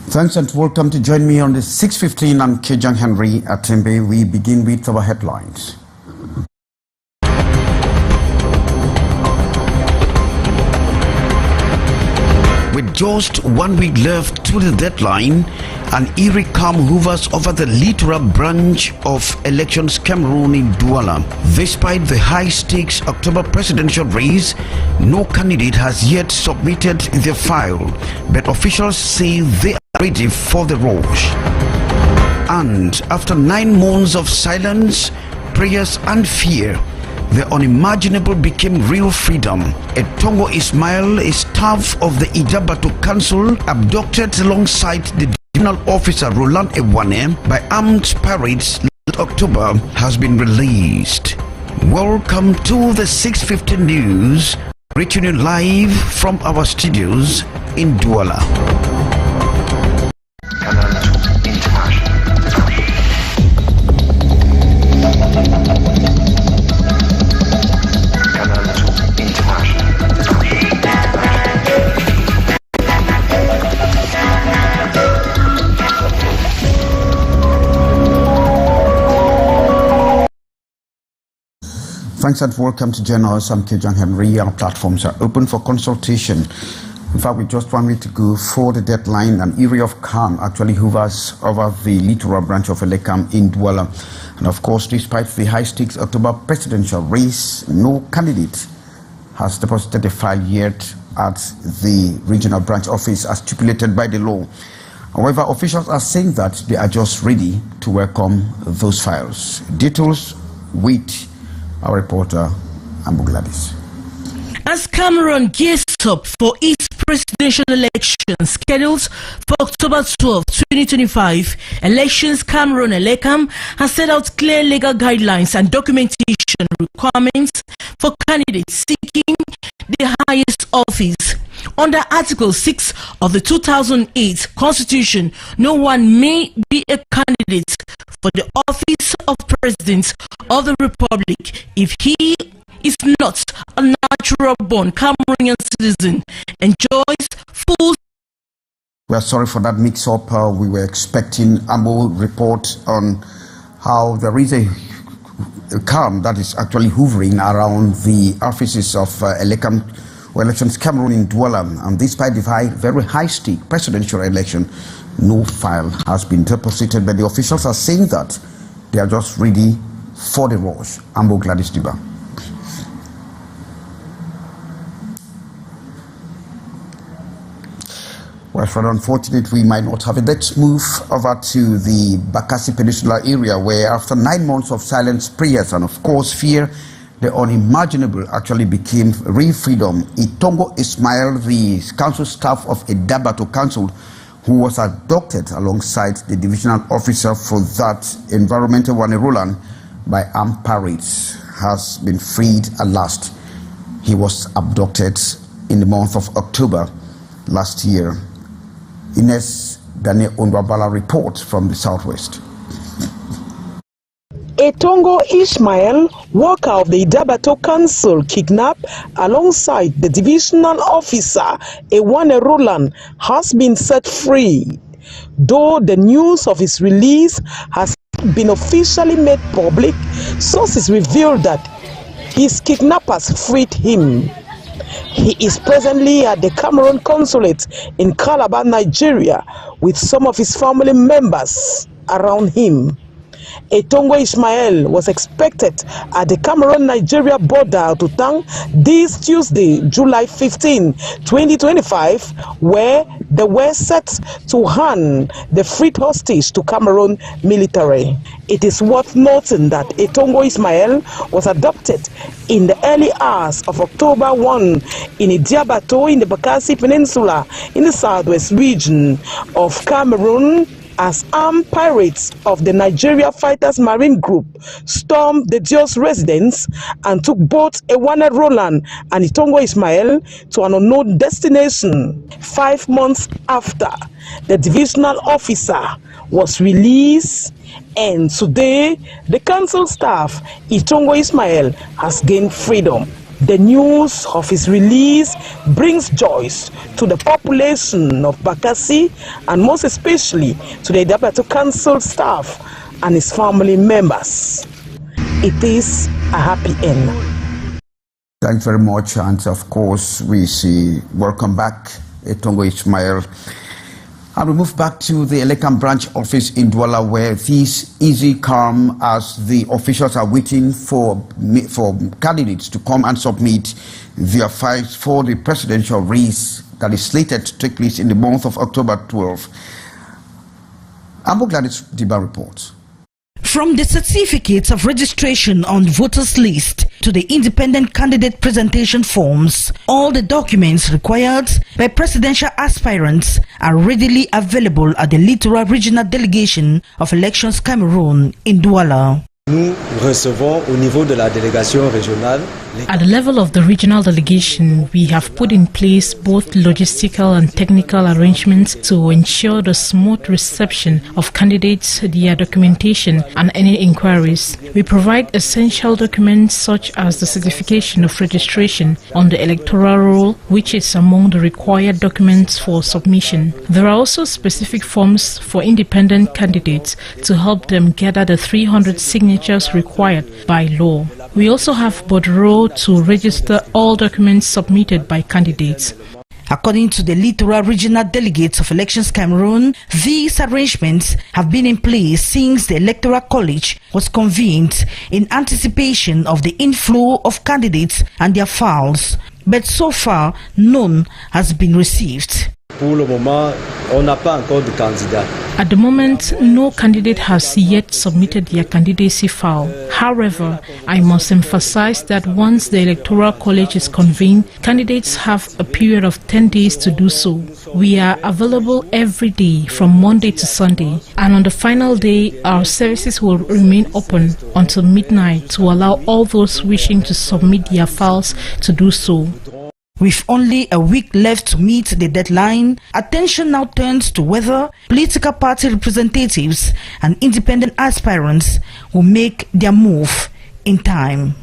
Thanks and welcome to join me on the 6:15. I'm Kejang Henry at Limbe. We begin with our headlines. With just 1 week left to the deadline, an eerie calm hovers over the littoral branch of elections Cameroon in Douala. Despite the high-stakes October presidential race, no candidate has yet submitted their file, but officials say they are ready for the rush. And after 9 months of silence, prayers and fear, the unimaginable became real freedom. Etongo Ismail, a staff of the Ijabato Council, abducted alongside the divisional officer Roland Ewane by armed pirates last October, has been released. Welcome to the 6:15 news, reaching you live from our studios in Douala. Thanks and welcome to join us. I'm Kejang Henry. Our platforms are open for consultation. In fact, with just 1 week to go for the deadline, an area of calm actually hovers over the littoral branch of Elekam in Douala. And of course, despite the high-stakes October presidential race, no candidate has deposited a file yet at the regional branch office as stipulated by the law. However, officials are saying that they are just ready to welcome those files. Details with our reporter, Ambu Gladys. As Cameroon gears up for its presidential election scheduled for October 12, 2025, Elections Cameroon Elekam has set out clear legal guidelines and documentation requirements for candidates seeking the highest office. Under Article 6 of the 2008 Constitution, no one may be a candidate for the office of President of the Republic if he is not a natural-born Cameroonian citizen, enjoys full... We are sorry for that mix-up. We were expecting Ambo report on how there is a calm that is actually hovering around the offices of Elekam Elections Cameroon in Douala, and despite the very high-stake presidential election, no file has been deposited, but the officials are saying that they are just ready for the rush. Ambo Gladys Diba. Well, it's rather unfortunate we might not have it. Let's move over to the Bakassi Peninsula area, where after 9 months of silence, prayers, and of course fear, the unimaginable actually became real freedom. Etongo Ismail, the council staff of Ijabato Council, who was abducted alongside the divisional officer for that environmental one, Roland, by armed pirates, has been freed at last. He was abducted in the month of October last year. Ines Daniel Onwabala reports from the southwest. Etongo Ismail, worker of the Ijabato Council, kidnapped alongside the divisional officer, Ewane Roland, has been set free. Though the news of his release has been officially made public, sources reveal that his kidnappers freed him. He is presently at the Cameroon consulate in Calabar, Nigeria, with some of his family members around him. Etongo Ismail was expected at the Cameroon-Nigeria border to Tang this Tuesday, July 15, 2025, where they were set to hand the freed hostage to Cameroon military. It is worth noting that Etongo Ismail was adopted in the early hours of October 1 in Ijabato in the Bakassi Peninsula in the southwest region of Cameroon, as armed pirates of the Nigeria Fighters Marine Group stormed the Dios residence and took both Ewane Roland and Etongo Ismail to an unknown destination. 5 months after, the divisional officer was released, and today the council staff, Etongo Ismail, has gained freedom. The news of his release brings joy to the population of Bakassi and most especially to the Dabato Council staff and his family members. It is a happy end. Thanks very much, and of course we see welcome back Etongo Ismail. And we move back to the Elekam branch office in Douala, where this easy calm as the officials are waiting for candidates to come and submit their files for the presidential race that is slated to take place in the month of October 12. Ambo Gladys Diba reports. From the certificates of registration on the voters list to the independent candidate presentation forms, all the documents required by presidential aspirants are readily available at the Littoral Regional Delegation of Elections Cameroon in Douala. Nous recevons au niveau de la délégation régionale. At the level of the regional delegation, we have put in place both logistical and technical arrangements to ensure the smooth reception of candidates, their documentation, and any inquiries. We provide essential documents such as the certification of registration on the electoral roll, which is among the required documents for submission. There are also specific forms for independent candidates to help them gather the 300 signatures required by law. We also have bordereau to register all documents submitted by candidates. According to the Littoral Regional Delegates of Elections Cameroon, these arrangements have been in place since the Electoral College was convened in anticipation of the inflow of candidates and their files, but so far none has been received. Pour le moment, on n'a pas encore de candidat. At the moment, no candidate has yet submitted their candidacy file. However, I must emphasize that once the Electoral College is convened, candidates have a period of 10 days to do so. We are available every day from Monday to Sunday, and on the final day, our services will remain open until midnight to allow all those wishing to submit their files to do so. With only a week left to meet the deadline, attention now turns to whether political party representatives and independent aspirants will make their move in time.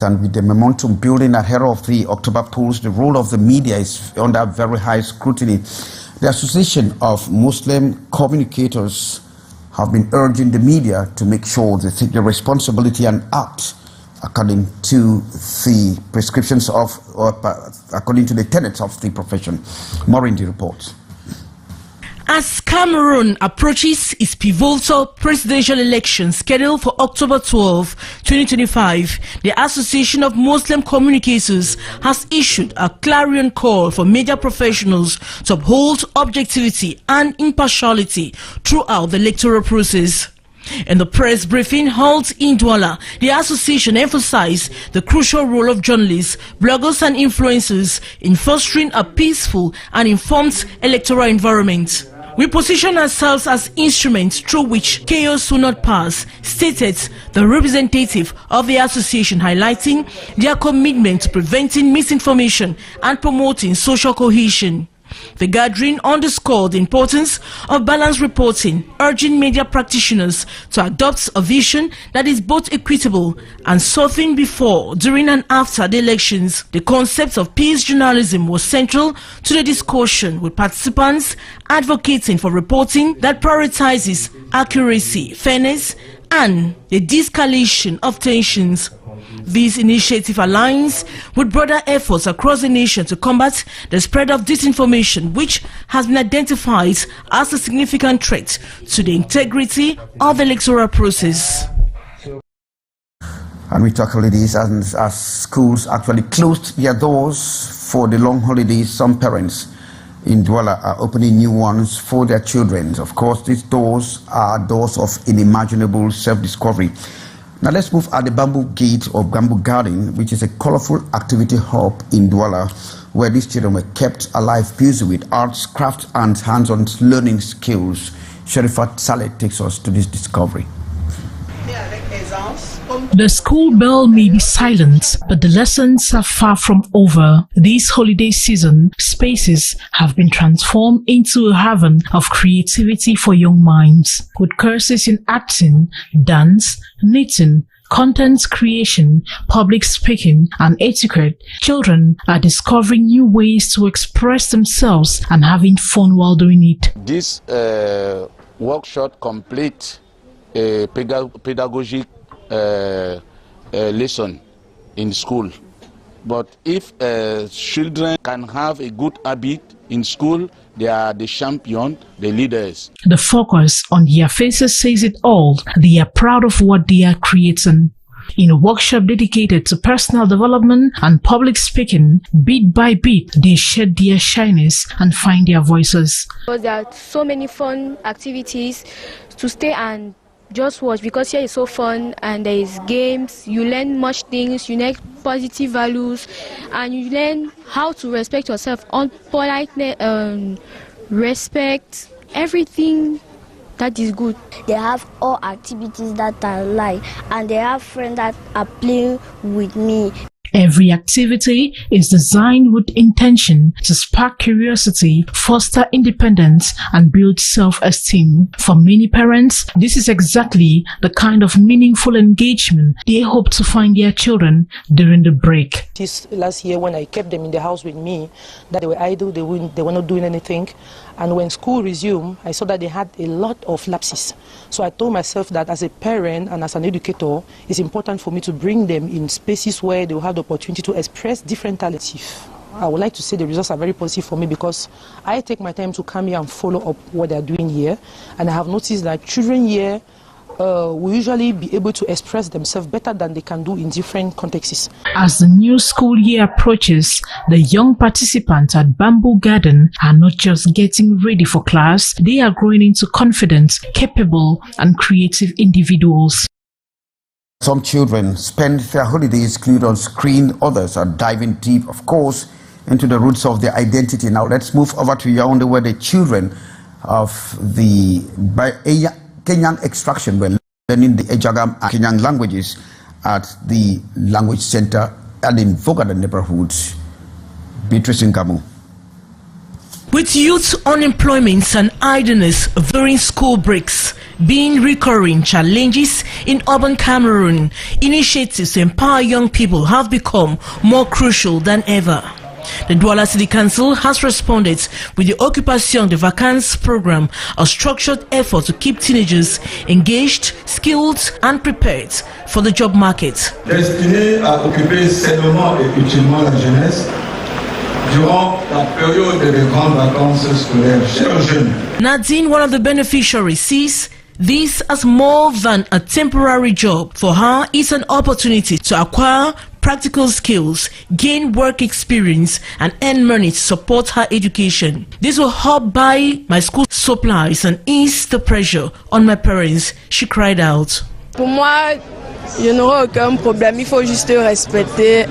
And with the momentum building ahead of the October polls, the role of the media is under very high scrutiny. The Association of Muslim Communicators have been urging the media to make sure they take their responsibility and act according to the prescriptions of, according to the tenets of the profession. More in the report. As Cameroon approaches its pivotal presidential election scheduled for October 12, 2025, the Association of Muslim Communicators has issued a clarion call for media professionals to uphold objectivity and impartiality throughout the electoral process. In the press briefing held in Douala, the association emphasized the crucial role of journalists, bloggers and influencers in fostering a peaceful and informed electoral environment. We position ourselves as instruments through which chaos will not pass, stated the representative of the association, highlighting their commitment to preventing misinformation and promoting social cohesion. The gathering underscored the importance of balanced reporting, urging media practitioners to adopt a vision that is both equitable and something before, during and after the elections. The concept of peace journalism was central to the discussion, with participants advocating for reporting that prioritizes accuracy, fairness, and the de-escalation of tensions. This initiative aligns with broader efforts across the nation to combat the spread of disinformation, which has been identified as a significant threat to the integrity of the electoral process. And we talk holidays, and as schools actually closed their doors for the long holidays, some parents in Douala are opening new ones for their children. Of course, these doors are doors of unimaginable self-discovery. Now let's move at the Bamboo Gate or Bamboo Garden, which is a colorful activity hub in Douala, where these children were kept alive, busy with arts, crafts, and hands-on learning skills. Sherifat Saleh takes us to this discovery. The school bell may be silent, but the lessons are far from over. This holiday season, spaces have been transformed into a haven of creativity for young minds, with courses in acting, dance, knitting, content creation, public speaking, and etiquette, children are discovering new ways to express themselves and having fun while doing it. This workshop complete a pedagogic lesson in school. But if children can have a good habit in school, they are the champion, the leaders. The focus on their faces says it all. They are proud of what they are creating. In a workshop dedicated to personal development and public speaking, bit by bit, they shed their shyness and find their voices. There are so many fun activities to stay and just watch, because here is so fun and there is games. You learn much things, you learn positive values, and you learn how to respect yourself, on politeness, respect, everything that is good. They have all activities that I like, and they have friends that are playing with me. Every activity is designed with intention to spark curiosity, foster independence, and build self-esteem. For many parents, this is exactly the kind of meaningful engagement they hope to find their children during the break. This last year, when I kept them in the house with me, that they were idle, they were not doing anything. And when school resumed, I saw that they had a lot of lapses. So I told myself that as a parent and as an educator, it's important for me to bring them in spaces where they will have the opportunity to express different talents. I would like to say the results are very positive for me, because I take my time to come here and follow up what they're doing here. And I have noticed that children here will usually be able to express themselves better than they can do in different contexts. As the new school year approaches, the young participants at Bamboo Garden are not just getting ready for class, they are growing into confident, capable, and creative individuals. Some children spend their holidays glued on screen, others are diving deep, of course, into the roots of their identity. Now let's move over to Yaoundé, where the children of the Kenyan extraction were learning the Ejagam and Kenyan languages at the language center and in Vogada neighborhood. Beatrice Ngamu. With youth unemployment and idleness during school breaks being recurring challenges in urban Cameroon, initiatives to empower young people have become more crucial than ever. The Douala City Council has responded with the Occupation de Vacances program, a structured effort to keep teenagers engaged, skilled and prepared for the job market. Destiné à occuper sainement et utilement la jeunesse durant la période des grandes vacances scolaires. Chers jeunes. Nadine, one of the beneficiaries, sees this as more than a temporary job. For her, it's an opportunity to acquire practical skills, gain work experience, and earn money to support her education. This will help buy my school supplies and ease the pressure on my parents, she cried out. Pour moi, je n'aurai aucun problème, il faut juste respecter.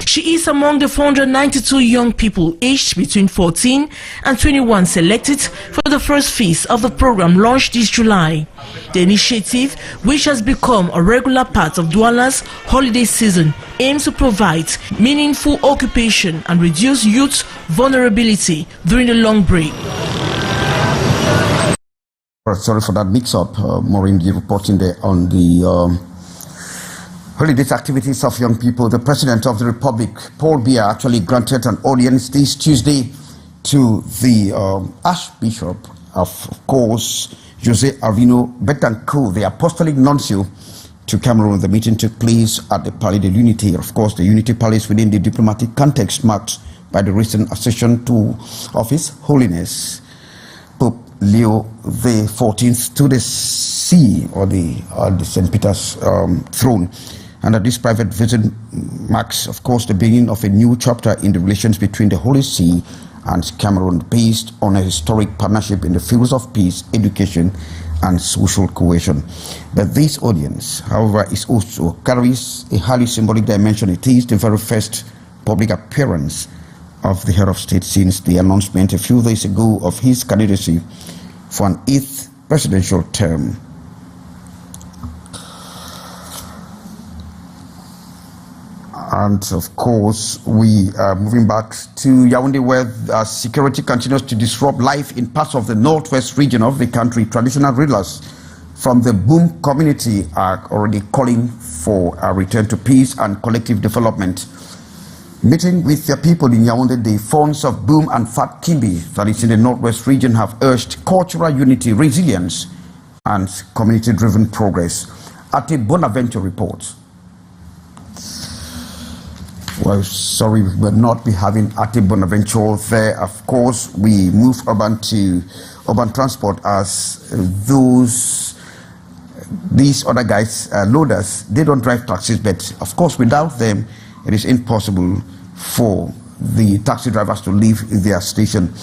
She is among the 492 young people aged between 14 and 21 selected for the first phase of the program launched this July. The initiative, which has become a regular part of Douala's holiday season, aims to provide meaningful occupation and reduce youth vulnerability during the long break. Sorry for that mix-up. Maureen reporting there on the holidays activities of young people. The President of the Republic, Paul Biya, actually granted an audience this Tuesday to the Archbishop of course, Jose Arvino Betancourt, the Apostolic Nuncio to Cameroon. The meeting took place at the Palais de l'Unité, of course, the Unity Palace within the diplomatic context marked by the recent accession of His Holiness Pope Leo XIV to the See, or the St. Peter's throne. And this private visit marks, of course, the beginning of a new chapter in the relations between the Holy See and Cameroon, based on a historic partnership in the fields of peace, education, and social cohesion. But this audience, however, is also carries a highly symbolic dimension. It is the very first public appearance of the head of state since the announcement a few days ago of his candidacy for an 8th presidential term. And of course, we are moving back to Yaoundé, where security continues to disrupt life in parts of the northwest region of the country. Traditional rulers from the Boom community are already calling for a return to peace and collective development. Meeting with their people in Yaoundé, the Fonds of Boom and Fat Kimbi, that is in the Northwest region, have urged cultural unity, resilience, and community-driven progress. Ate Bonaventure reports. Well, sorry, we will not be having Ate Bonaventure there. Of course, we move urban to urban transport as these other guys, loaders, they don't drive taxis, but of course, without them, it is impossible for the taxi drivers to leave their station.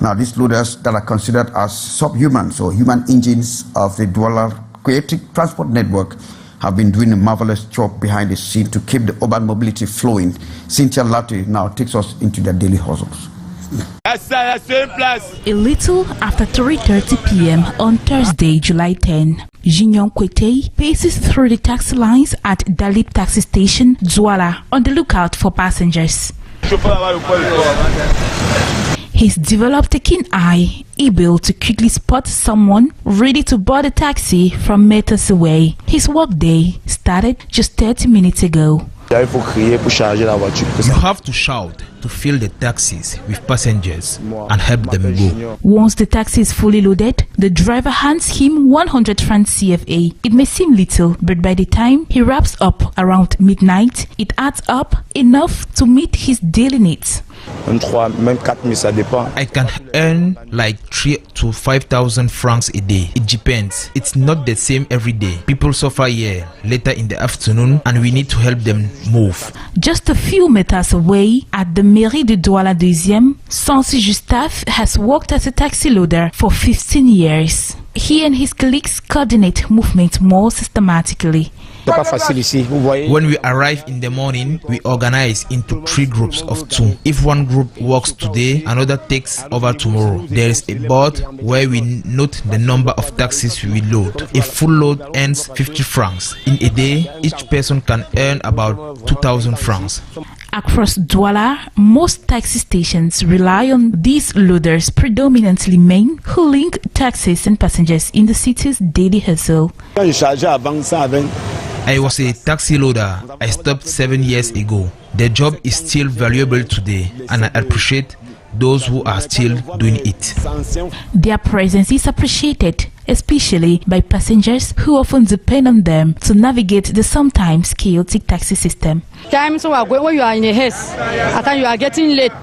Now, these loaders that are considered as subhuman, so human engines of the Douala Creative Transport Network, have been doing a marvelous job behind the scene to keep the urban mobility flowing. Cynthia Latte now takes us into their daily hustles. A little after 3:30 p.m. on Thursday, July 10, Jignon Kwete paces through the taxi lines at Dalip Taxi Station, Douala, on the lookout for passengers. He's developed a keen eye, able to quickly spot someone ready to board a taxi from meters away. His workday started just 30 minutes ago. You have to shout to fill the taxis with passengers and help them go. Once the taxi is fully loaded, the driver hands him 100 francs CFA. It may seem little, but by the time he wraps up around midnight, it adds up enough to meet his daily needs. I can earn like 3,000 to 5,000 francs a day. It depends. It's not the same every day. People suffer here later in the afternoon and we need to help them move. Just a few meters away at the Mairie de Douala 2e, Sansi Justaf has worked as a taxi loader for 15 years. He and his colleagues coordinate movement more systematically. When we arrive in the morning, we organize into 3 groups of 2. If one group works today, another takes over tomorrow. There is a board where we note the number of taxis we load. A full load earns 50 francs. In a day, each person can earn about 2,000 francs. Across Douala, most taxi stations rely on these loaders, predominantly men, who link taxis and passengers in the city's daily hustle. I was a taxi loader. I stopped 7 years ago. The job is still valuable today, and I appreciate those who are still doing it. Their presence is appreciated, especially by passengers who often depend on them to navigate the sometimes chaotic taxi system. Times when you are in a haste, and you are getting late,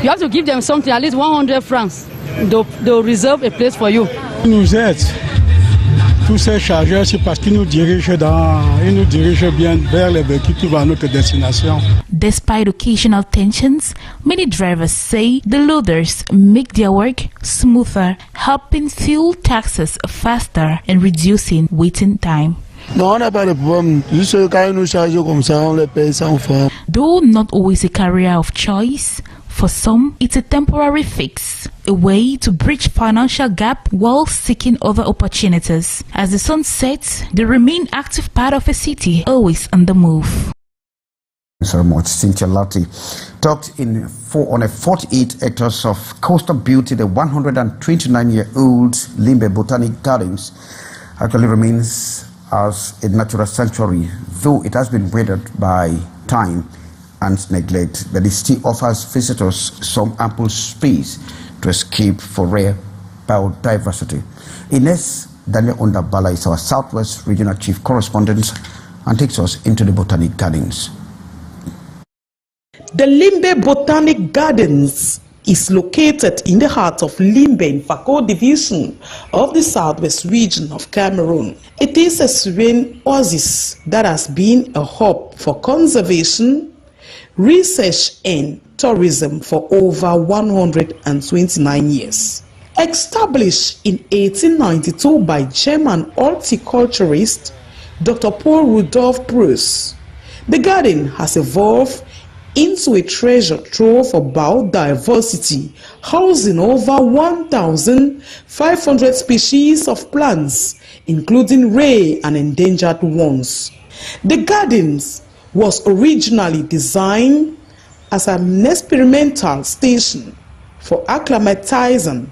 you have to give them something, at least 100 francs. They'll reserve a place for you. Tous ces chargeurs, c'est parce qu'ils nous dirigent bien vers les véhicules qui vont à notre destination. Despite occasional tensions, many drivers say the loaders make their work smoother, helping fuel taxes faster and reducing waiting time. Non, on n'a pas de problème. Juste quand ils nous chargent comme ça, on les paye sans faire. Though not always a career of choice, for some, it's a temporary fix, a way to bridge financial gap while seeking other opportunities. As the sun sets, they remain active part of a city, always on the move. Thank you so much, Cynthia Latte. Tucked in on a 48 hectares of coastal beauty, the 129-year-old Limbe Botanic Gardens actually remains as a natural sanctuary, though it has been weathered by time and neglect, but it still offers visitors some ample space to escape for rare biodiversity. Ines Daniel Ondabala is our Southwest Regional Chief Correspondent and takes us into the Botanic Gardens. The Limbe Botanic Gardens is located in the heart of Limbe in Fako Division of the Southwest region of Cameroon. It is a serene oasis that has been a hub for conservation, research and tourism for over 129 years. Established in 1892 by German horticulturist Dr. Paul Rudolph Bruce, the garden has evolved into a treasure trove of biodiversity, housing over 1,500 species of plants, including rare and endangered ones. The gardens was originally designed as an experimental station for acclimatizing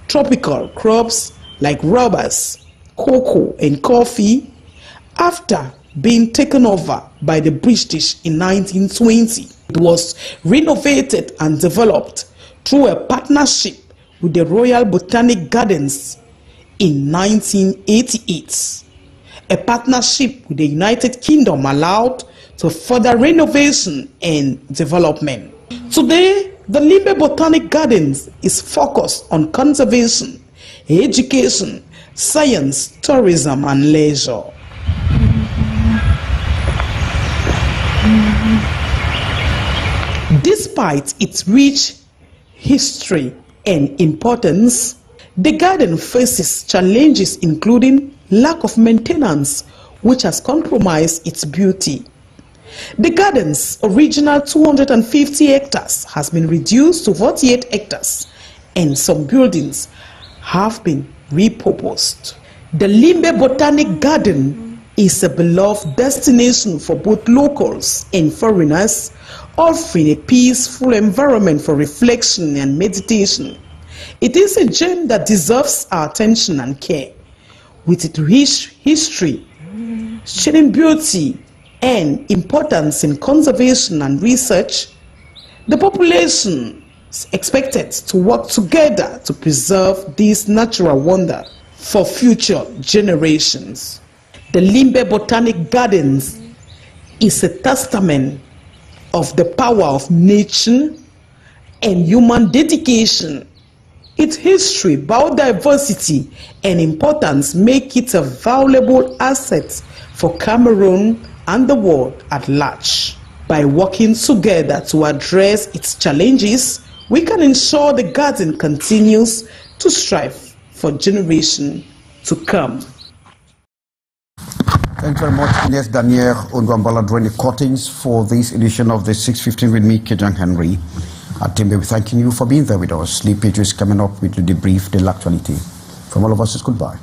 tropical crops like rubbers, cocoa, and coffee after being taken over by the British in 1920. It was renovated and developed through a partnership with the Royal Botanic Gardens in 1988. A partnership with the United Kingdom allowed to further renovation and development. Today, the Limbe Botanic Gardens is focused on conservation, education, science, tourism, and leisure. Despite its rich history and importance, the garden faces challenges including lack of maintenance, which has compromised its beauty. The garden's original 250 hectares has been reduced to 48 hectares, and some buildings have been repurposed. The Limbe Botanic Garden is a beloved destination for both locals and foreigners, offering a peaceful environment for reflection and meditation. It is a gem that deserves our attention and care. With its rich history, shining beauty, and importance in conservation and research, the population is expected to work together to preserve this natural wonder for future generations. The Limbe Botanic Gardens is a testament of the power of nature and human dedication. Its history, biodiversity, and importance make it a valuable asset for Cameroon and the world at large. By working together to address its challenges, we can ensure the garden continues to strive for generations to come. Thank you very much, Ines Daniel Ondwambala, during the cuttings for this edition of the 6:15 with me, Kejang Henry. Timbe, we're thanking you for being there with us. Sleep Page is coming up with the debrief, the actuality. From all of us, it's goodbye.